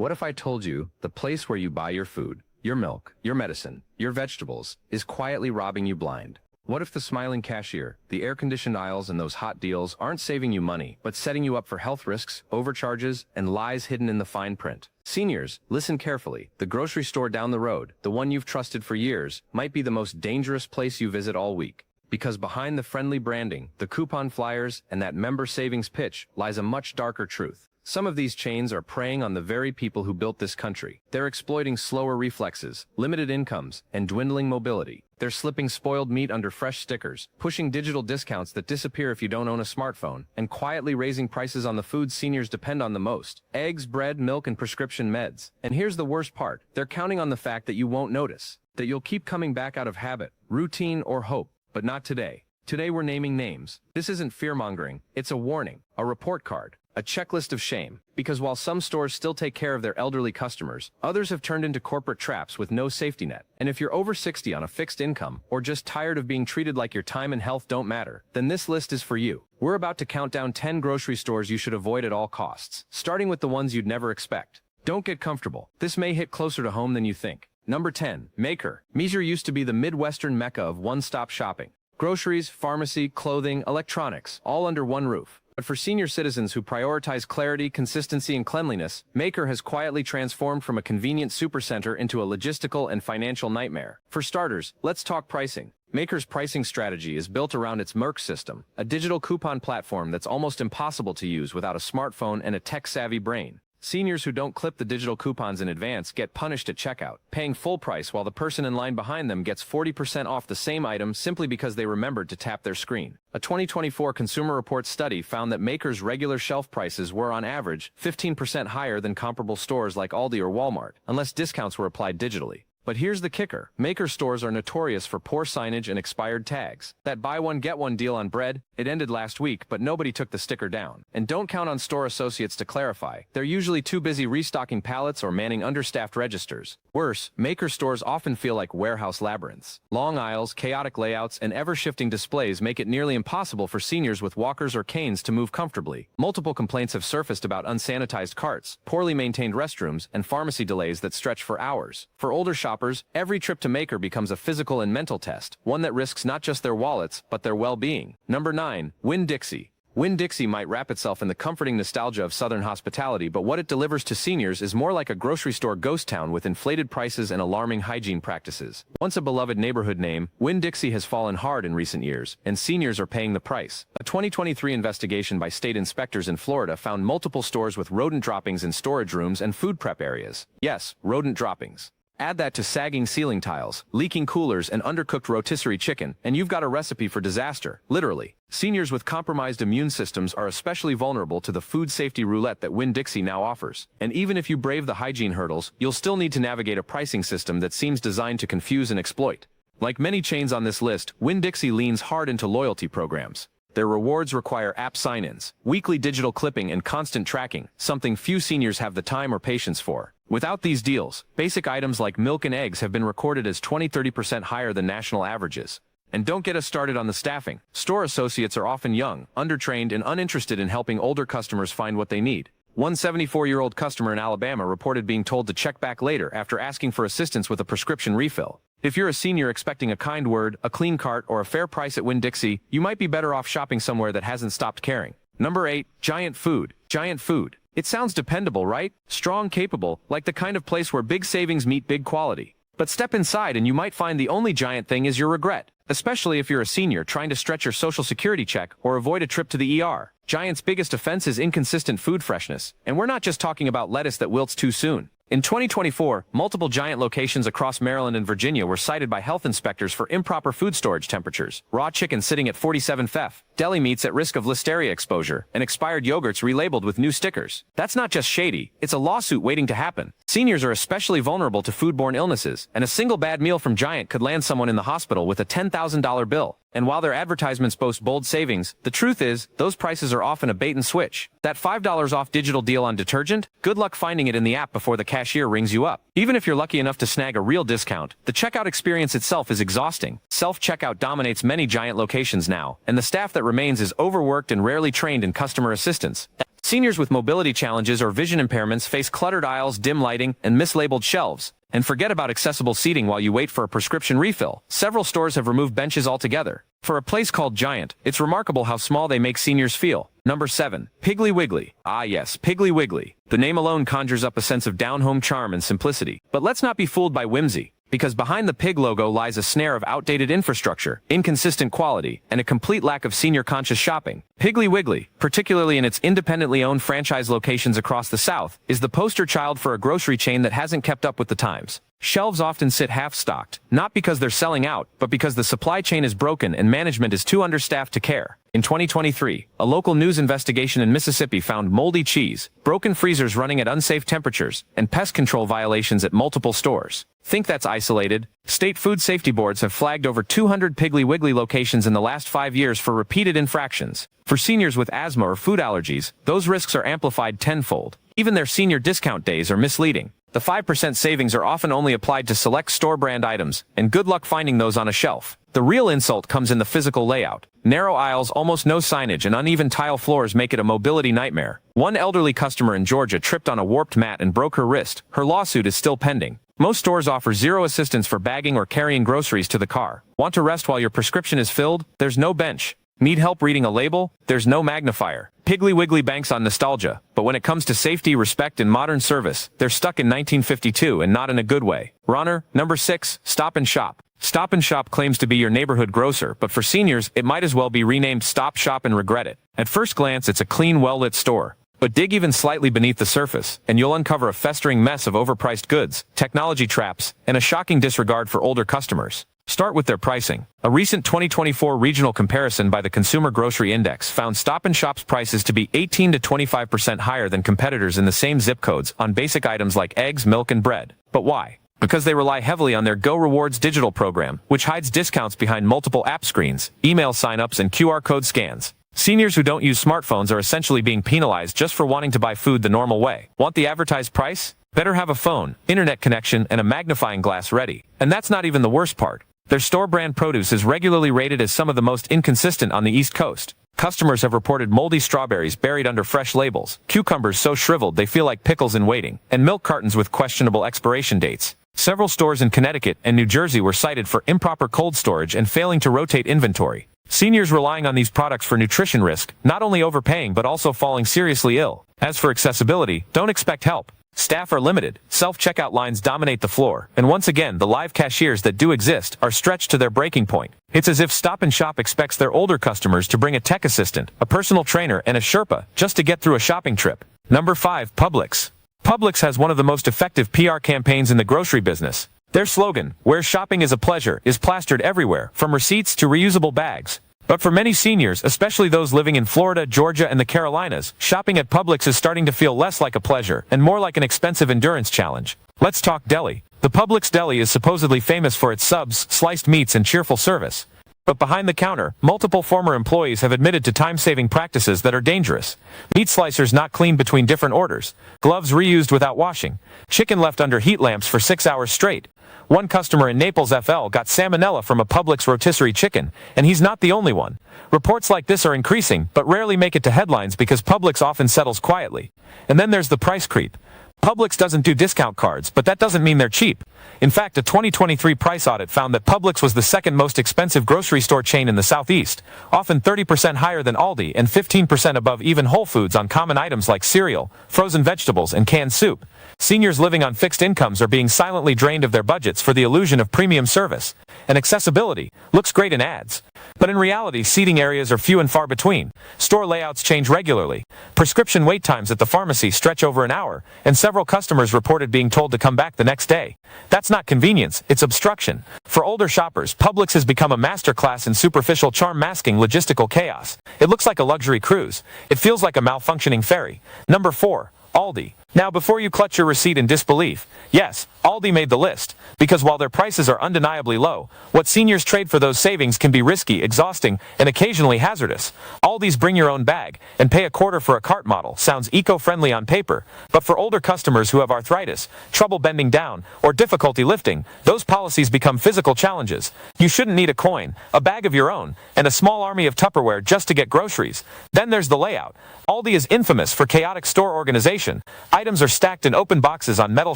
What if I told you the place where you buy your food, your milk, your medicine, your vegetables, is quietly robbing you blind? What if the smiling cashier, the air-conditioned aisles, and those hot deals aren't saving you money, but setting you up for health risks, overcharges, and lies hidden in the fine print? Seniors, listen carefully. The grocery store down the road, the one you've trusted for years, might be the most dangerous place you visit all week. Because behind the friendly branding, the coupon flyers, and that member savings pitch lies a much darker truth. Some of these chains are preying on the very people who built this country. They're exploiting slower reflexes, limited incomes, and dwindling mobility. They're slipping spoiled meat under fresh stickers, pushing digital discounts that disappear if you don't own a smartphone, and quietly raising prices on the food seniors depend on the most: eggs, bread, milk, and prescription meds. And here's the worst part. They're counting on the fact that you won't notice, that you'll keep coming back out of habit, routine, or hope. But not today. Today we're naming names. This isn't fear-mongering. It's a warning, a report card, a checklist of shame. Because while some stores still take care of their elderly customers, others have turned into corporate traps with no safety net. And if you're over 60 on a fixed income, or just tired of being treated like your time and health don't matter, then this list is for you. We're about to count down 10 grocery stores you should avoid at all costs, starting with the ones you'd never expect. Don't get comfortable. This may hit closer to home than you think. Number 10. Meijer. Meijer used to be the Midwestern mecca of one-stop shopping. Groceries, pharmacy, clothing, electronics, all under one roof. But for senior citizens who prioritize clarity, consistency, and cleanliness, Meijer has quietly transformed from a convenient supercenter into a logistical and financial nightmare. For starters, let's talk pricing. Meijer's pricing strategy is built around its Merck system, a digital coupon platform that's almost impossible to use without a smartphone and a tech-savvy brain. Seniors who don't clip the digital coupons in advance get punished at checkout, paying full price while the person in line behind them gets 40% off the same item simply because they remembered to tap their screen. A 2024 Consumer Reports study found that Meijer's regular shelf prices were on average 15% higher than comparable stores like Aldi or Walmart, unless discounts were applied digitally. But here's the kicker. Meijer stores are notorious for poor signage and expired tags. That buy one get one deal on bread, it ended last week, but nobody took the sticker down. And don't count on store associates to clarify. They're usually too busy restocking pallets or manning understaffed registers. Worse, Meijer stores often feel like warehouse labyrinths. Long aisles, chaotic layouts, and ever-shifting displays make it nearly impossible for seniors with walkers or canes to move comfortably. Multiple complaints have surfaced about unsanitized carts, poorly maintained restrooms, and pharmacy delays that stretch for hours. For older shoppers, every trip to Meijer becomes a physical and mental test, one that risks not just their wallets, but their well-being. Number 9. Winn-Dixie. Winn-Dixie might wrap itself in the comforting nostalgia of Southern hospitality, but what it delivers to seniors is more like a grocery store ghost town with inflated prices and alarming hygiene practices. Once a beloved neighborhood name, Winn-Dixie has fallen hard in recent years, and seniors are paying the price. A 2023 investigation by state inspectors in Florida found multiple stores with rodent droppings in storage rooms and food prep areas. Yes, rodent droppings. Add that to sagging ceiling tiles, leaking coolers, and undercooked rotisserie chicken, and you've got a recipe for disaster, literally. Seniors with compromised immune systems are especially vulnerable to the food safety roulette that Winn-Dixie now offers. And even if you brave the hygiene hurdles, you'll still need to navigate a pricing system that seems designed to confuse and exploit. Like many chains on this list, Winn-Dixie leans hard into loyalty programs. Their rewards require app sign-ins, weekly digital clipping, and constant tracking, something few seniors have the time or patience for. Without these deals, basic items like milk and eggs have been recorded as 20–30% higher than national averages. And don't get us started on the staffing. Store associates are often young, undertrained, and uninterested in helping older customers find what they need. One 74-year-old customer in Alabama reported being told to check back later after asking for assistance with a prescription refill. If you're a senior expecting a kind word, a clean cart, or a fair price at Winn-Dixie, you might be better off shopping somewhere that hasn't stopped caring. Number 8. Giant Food. Giant Food. It sounds dependable, right? Strong, capable, like the kind of place where big savings meet big quality. But step inside and you might find the only giant thing is your regret. Especially if you're a senior trying to stretch your social security check or avoid a trip to the ER. Giant's biggest offense is inconsistent food freshness, and we're not just talking about lettuce that wilts too soon. In 2024, multiple Giant locations across Maryland and Virginia were cited by health inspectors for improper food storage temperatures, raw chicken sitting at 47 Fef, deli meats at risk of listeria exposure, and expired yogurts relabeled with new stickers. That's not just shady, it's a lawsuit waiting to happen. Seniors are especially vulnerable to foodborne illnesses, and a single bad meal from Giant could land someone in the hospital with a $10,000 bill. And while their advertisements boast bold savings, the truth is, those prices are often a bait and switch. That $5 off digital deal on detergent? Good luck finding it in the app before the cashier rings you up. Even if you're lucky enough to snag a real discount, the checkout experience itself is exhausting. Self-checkout dominates many Giant locations now, and the staff that remains is overworked and rarely trained in customer assistance. Seniors with mobility challenges or vision impairments face cluttered aisles, dim lighting, and mislabeled shelves. And forget about accessible seating while you wait for a prescription refill. Several stores have removed benches altogether. For a place called Giant, it's remarkable how small they make seniors feel. Number 7. Piggly Wiggly. Ah yes, Piggly Wiggly. The name alone conjures up a sense of down-home charm and simplicity. But let's not be fooled by whimsy, because behind the pig logo lies a snare of outdated infrastructure, inconsistent quality, and a complete lack of senior-conscious shopping. Piggly Wiggly, particularly in its independently owned franchise locations across the South, is the poster child for a grocery chain that hasn't kept up with the times. Shelves often sit half-stocked, not because they're selling out, but because the supply chain is broken and management is too understaffed to care. In 2023, a local news investigation in Mississippi found moldy cheese, broken freezers running at unsafe temperatures, and pest control violations at multiple stores. Think that's isolated? State food safety boards have flagged over 200 Piggly Wiggly locations in the last 5 years for repeated infractions. For seniors with asthma or food allergies, those risks are amplified tenfold. Even their senior discount days are misleading. The 5% savings are often only applied to select store brand items, and good luck finding those on a shelf. The real insult comes in the physical layout. Narrow aisles, almost no signage, and uneven tile floors make it a mobility nightmare. One elderly customer in Georgia tripped on a warped mat and broke her wrist. Her lawsuit is still pending. Most stores offer zero assistance for bagging or carrying groceries to the car. Want to rest while your prescription is filled? There's no bench. Need help reading a label? There's no magnifier. Piggly Wiggly banks on nostalgia, but when it comes to safety, respect, and modern service, they're stuck in 1952 and not in a good way. Runner, number 6, Stop and Shop. Stop and Shop claims to be your neighborhood grocer, but for seniors, it might as well be renamed Stop Shop and regret it. At first glance, it's a clean, well-lit store. But dig even slightly beneath the surface, and you'll uncover a festering mess of overpriced goods, technology traps, and a shocking disregard for older customers. Start with their pricing. A recent 2024 regional comparison by the Consumer Grocery Index found Stop & Shop's prices to be 18 to 25% higher than competitors in the same zip codes on basic items like eggs, milk, and bread. But why? Because they rely heavily on their Go Rewards digital program, which hides discounts behind multiple app screens, email signups, and QR code scans. Seniors who don't use smartphones are essentially being penalized just for wanting to buy food the normal way. Want the advertised price? Better have a phone, internet connection, and a magnifying glass ready. And that's not even the worst part. Their store brand produce is regularly rated as some of the most inconsistent on the East Coast. Customers have reported moldy strawberries buried under fresh labels, cucumbers so shriveled they feel like pickles in waiting, and milk cartons with questionable expiration dates. Several stores in Connecticut and New Jersey were cited for improper cold storage and failing to rotate inventory. Seniors relying on these products for nutrition risk, not only overpaying but also falling seriously ill. As for accessibility, don't expect help. Staff are limited, self-checkout lines dominate the floor, and once again the live cashiers that do exist are stretched to their breaking point. It's as if Stop & Shop expects their older customers to bring a tech assistant, a personal trainer, and a Sherpa just to get through a shopping trip. Number 5. Publix. Publix has one of the most effective PR campaigns in the grocery business. Their slogan, "Where shopping is a pleasure," is plastered everywhere, from receipts to reusable bags. But for many seniors, especially those living in Florida, Georgia, and the Carolinas, shopping at Publix is starting to feel less like a pleasure and more like an expensive endurance challenge. Let's talk deli. The Publix deli is supposedly famous for its subs, sliced meats, and cheerful service. But behind the counter, multiple former employees have admitted to time-saving practices that are dangerous. Meat slicers not cleaned between different orders, gloves reused without washing, chicken left under heat lamps for 6 hours straight. One customer in Naples, FL, got salmonella from a Publix rotisserie chicken, and he's not the only one. Reports like this are increasing, but rarely make it to headlines because Publix often settles quietly. And then there's the price creep. Publix doesn't do discount cards, but that doesn't mean they're cheap. In fact, a 2023 price audit found that Publix was the second most expensive grocery store chain in the Southeast, often 30% higher than Aldi and 15% above even Whole Foods on common items like cereal, frozen vegetables, and canned soup. Seniors living on fixed incomes are being silently drained of their budgets for the illusion of premium service. And accessibility looks great in ads. But in reality, seating areas are few and far between. Store layouts change regularly. Prescription wait times at the pharmacy stretch over an hour, and several customers reported being told to come back the next day. That's not convenience, it's obstruction. For older shoppers, Publix has become a masterclass in superficial charm masking logistical chaos. It looks like a luxury cruise. It feels like a malfunctioning ferry. Number 4. Aldi. Now before you clutch your receipt in disbelief, yes, Aldi made the list, because while their prices are undeniably low, what seniors trade for those savings can be risky, exhausting, and occasionally hazardous. Aldi's bring your own bag and pay a quarter for a cart model sounds eco-friendly on paper, but for older customers who have arthritis, trouble bending down, or difficulty lifting, those policies become physical challenges. You shouldn't need a coin, a bag of your own, and a small army of Tupperware just to get groceries. Then there's the layout. Aldi is infamous for chaotic store organization. Items are stacked in open boxes on metal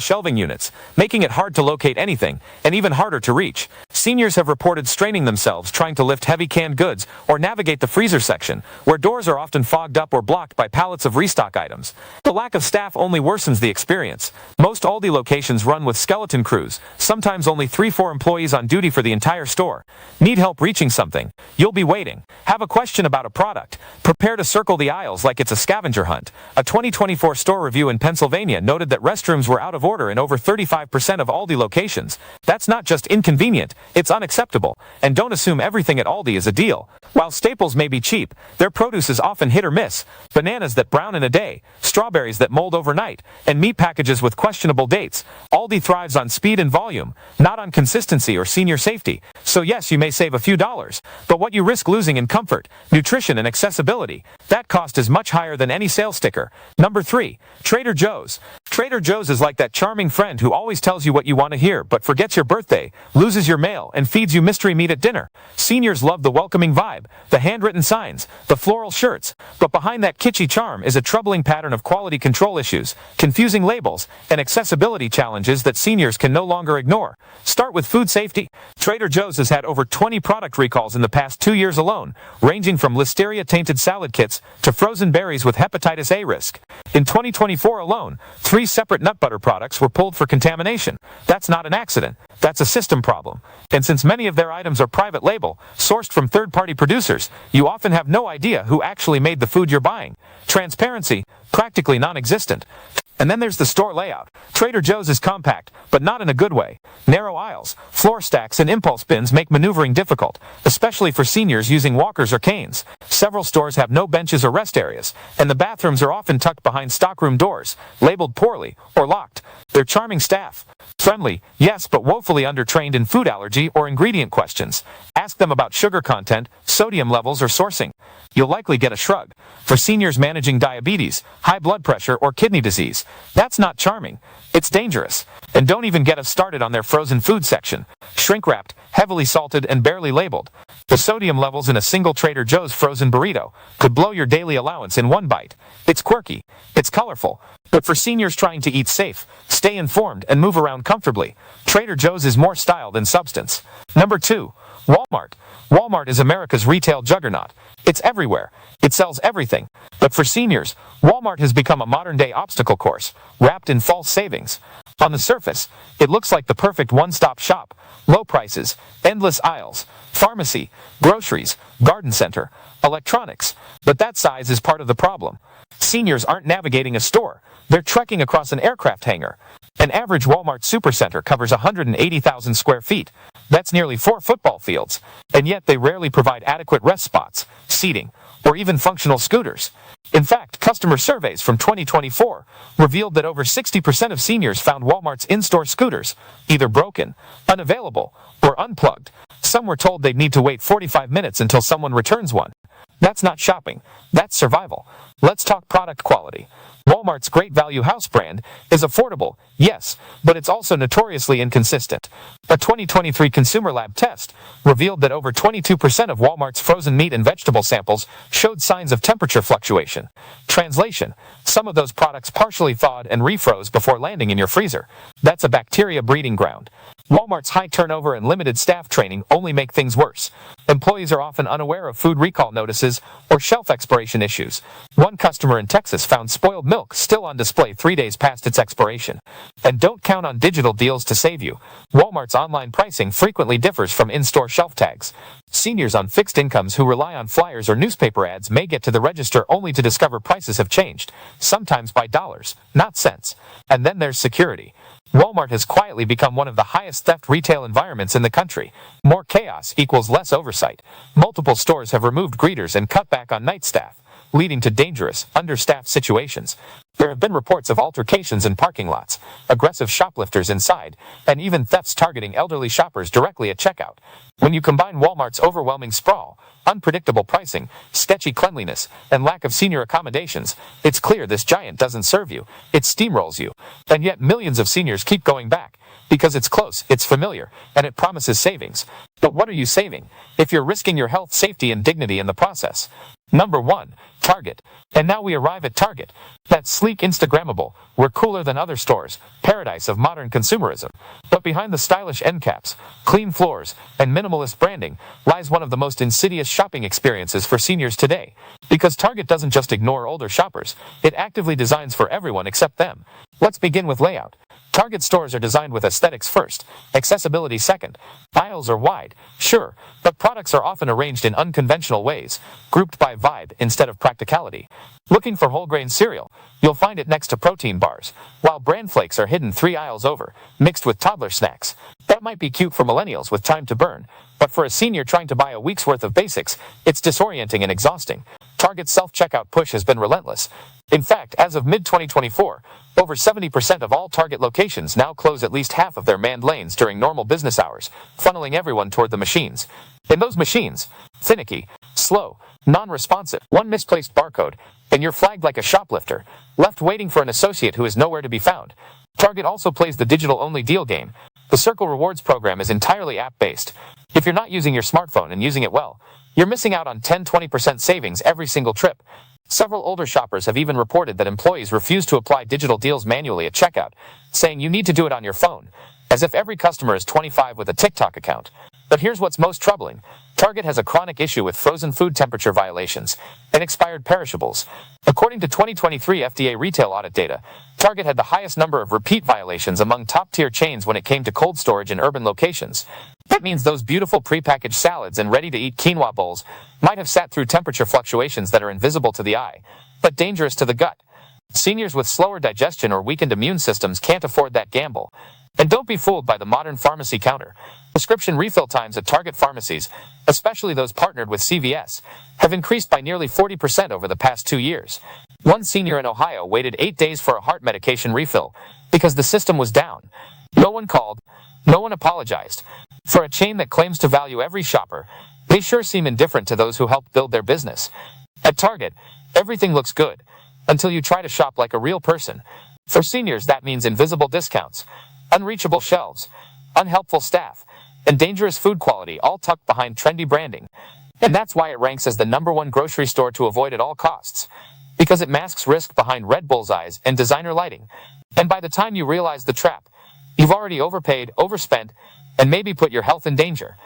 shelving units, making it hard to locate anything, and even harder to reach. Seniors have reported straining themselves trying to lift heavy canned goods or navigate the freezer section, where doors are often fogged up or blocked by pallets of restock items. The lack of staff only worsens the experience. Most Aldi locations run with skeleton crews, sometimes only 3-4 employees on duty for the entire store. Need help reaching something? You'll be waiting. Have a question about a product? Prepare to circle the aisles like it's a scavenger hunt. A 2024 store review in Pennsylvania noted that restrooms were out of order in over 35% of Aldi locations. That's not just inconvenient, it's unacceptable. And don't assume everything at Aldi is a deal. While staples may be cheap, their produce is often hit or miss. Bananas that brown in a day, strawberries that mold overnight, and meat packages with questionable dates. Aldi thrives on speed and volume, not on consistency or senior safety. So yes, you may save a few dollars, but what you risk losing in comfort, nutrition, and accessibility, that cost is much higher than any sales sticker. Number 3. Trader Joe's. Trader Joe's is like that charming friend who always tells you what you want to hear but forgets your birthday, loses your mail, and feeds you mystery meat at dinner. Seniors love the welcoming vibe, the handwritten signs, the floral shirts, but behind that kitschy charm is a troubling pattern of quality control issues, confusing labels, and accessibility challenges that seniors can no longer ignore. Start with food safety. Trader Joe's has had over 20 product recalls in the past 2 years alone, ranging from listeria-tainted salad kits to frozen berries with hepatitis A risk. In 2024 alone, 3 separate nut butter products were pulled for contamination. That's not an accident. That's a system problem. And since many of their items are private label, sourced from third-party producers, you often have no idea who actually made the food you're buying. Transparency, practically non-existent. And then there's the store layout. Trader Joe's is compact, but not in a good way. Narrow aisles, floor stacks, and impulse bins make maneuvering difficult, especially for seniors using walkers or canes. Several stores have no benches or rest areas, and the bathrooms are often tucked behind stockroom doors, labeled poorly or locked. Their charming staff. Friendly, yes, but woefully undertrained in food allergy or ingredient questions. Ask them about sugar content, sodium levels, or sourcing. You'll likely get a shrug. For seniors managing diabetes, high blood pressure, or kidney disease, that's not charming. It's dangerous. And don't even get us started on their frozen food section. Shrink-wrapped, heavily salted, and barely labeled. The sodium levels in a single Trader Joe's frozen burrito could blow your daily allowance in one bite. It's quirky. It's colorful. But for seniors trying to eat safe, stay informed, and move around comfortably, Trader Joe's is more style than substance. Number 2. Walmart. Walmart is America's retail juggernaut. It's everywhere. It sells everything. But for seniors, Walmart has become a modern-day obstacle course, wrapped in false savings. On the surface, it looks like the perfect one-stop shop. Low prices, endless aisles, pharmacy, groceries, garden center, electronics. But that size is part of the problem. Seniors aren't navigating a store. They're trekking across an aircraft hangar. An average Walmart supercenter covers 180,000 square feet. That's nearly 4 football fields. And yet they rarely provide adequate rest spots, seating, or even functional scooters. In fact, customer surveys from 2024 revealed that over 60% of seniors found Walmart's in-store scooters either broken, unavailable, or unplugged. Some were told they'd need to wait 45 minutes until someone returns one. That's not shopping. That's survival. Let's talk product quality. Walmart's Great Value House brand is affordable, yes, but it's also notoriously inconsistent. A 2023 Consumer Lab test revealed that over 22% of Walmart's frozen meat and vegetable samples showed signs of temperature fluctuation. Translation: some of those products partially thawed and refroze before landing in your freezer. That's a bacteria breeding ground. Walmart's high turnover and limited staff training only make things worse. Employees are often unaware of food recall notices or shelf expiration issues. One customer in Texas found spoiled milk still on display 3 days past its expiration. And don't count on digital deals to save you. Walmart's online pricing frequently differs from in-store shelf tags. Seniors on fixed incomes who rely on flyers or newspaper ads may get to the register only to discover prices have changed, sometimes by dollars, not cents. And then there's security. Walmart has quietly become one of the highest theft retail environments in the country. More chaos equals less oversight. Multiple stores have removed greeters and cut back on night staff. leading to dangerous, understaffed situations. There have been reports of altercations in parking lots, aggressive shoplifters inside, and even thefts targeting elderly shoppers directly at checkout. When you combine Walmart's overwhelming sprawl, unpredictable pricing, sketchy cleanliness, and lack of senior accommodations, it's clear this giant doesn't serve you, it steamrolls you. And yet millions of seniors keep going back, because it's close, it's familiar, and it promises savings. But what are you saving, if you're risking your health, safety, and dignity in the process? Number 1. Target. And now we arrive at Target. That sleek Instagrammable, we're cooler than other stores, paradise of modern consumerism. But behind the stylish end caps, clean floors, and minimalist branding lies one of the most insidious shopping experiences for seniors today. Because Target doesn't just ignore older shoppers, it actively designs for everyone except them. Let's begin with layout. Target stores are designed with aesthetics first, accessibility second. Aisles are wide, sure, but products are often arranged in unconventional ways, grouped by vibe instead of practicality. Looking for whole grain cereal, you'll find it next to protein bars, while bran flakes are hidden 3 aisles over, mixed with toddler snacks. That might be cute for millennials with time to burn, but for a senior trying to buy a week's worth of basics, it's disorienting and exhausting. Target's self-checkout push has been relentless. In fact, as of mid-2024, over 70% of all Target locations now close at least half of their manned lanes during normal business hours, funneling everyone toward the machines. In those machines, finicky, slow, non-responsive, one misplaced barcode, and you're flagged like a shoplifter, left waiting for an associate who is nowhere to be found. Target also plays the digital-only deal game. The Circle Rewards program is entirely app-based. If you're not using your smartphone and using it well, you're missing out on 10-20% savings every single trip. Several older shoppers have even reported that employees refuse to apply digital deals manually at checkout, saying you need to do it on your phone, as if every customer is 25 with a TikTok account. But here's what's most troubling. Target has a chronic issue with frozen food temperature violations and expired perishables. According to 2023 FDA retail audit data, Target had the highest number of repeat violations among top-tier chains when it came to cold storage in urban locations. That means those beautiful prepackaged salads and ready-to-eat quinoa bowls might have sat through temperature fluctuations that are invisible to the eye, but dangerous to the gut. Seniors with slower digestion or weakened immune systems can't afford that gamble. And don't be fooled by the modern pharmacy counter. Prescription refill times at Target pharmacies, especially those partnered with CVS, have increased by nearly 40% over the past 2 years. One senior in Ohio waited 8 days for a heart medication refill because the system was down. No one called. No one apologized. For a chain that claims to value every shopper, they sure seem indifferent to those who helped build their business. At Target, everything looks good, until you try to shop like a real person. For seniors, that means invisible discounts, unreachable shelves, unhelpful staff, and dangerous food quality, all tucked behind trendy branding. And that's why it ranks as the #1 grocery store to avoid at all costs. Because it masks risk behind red bullseyes and designer lighting. And by the time you realize the trap, you've already overpaid, overspent, and maybe put your health in danger.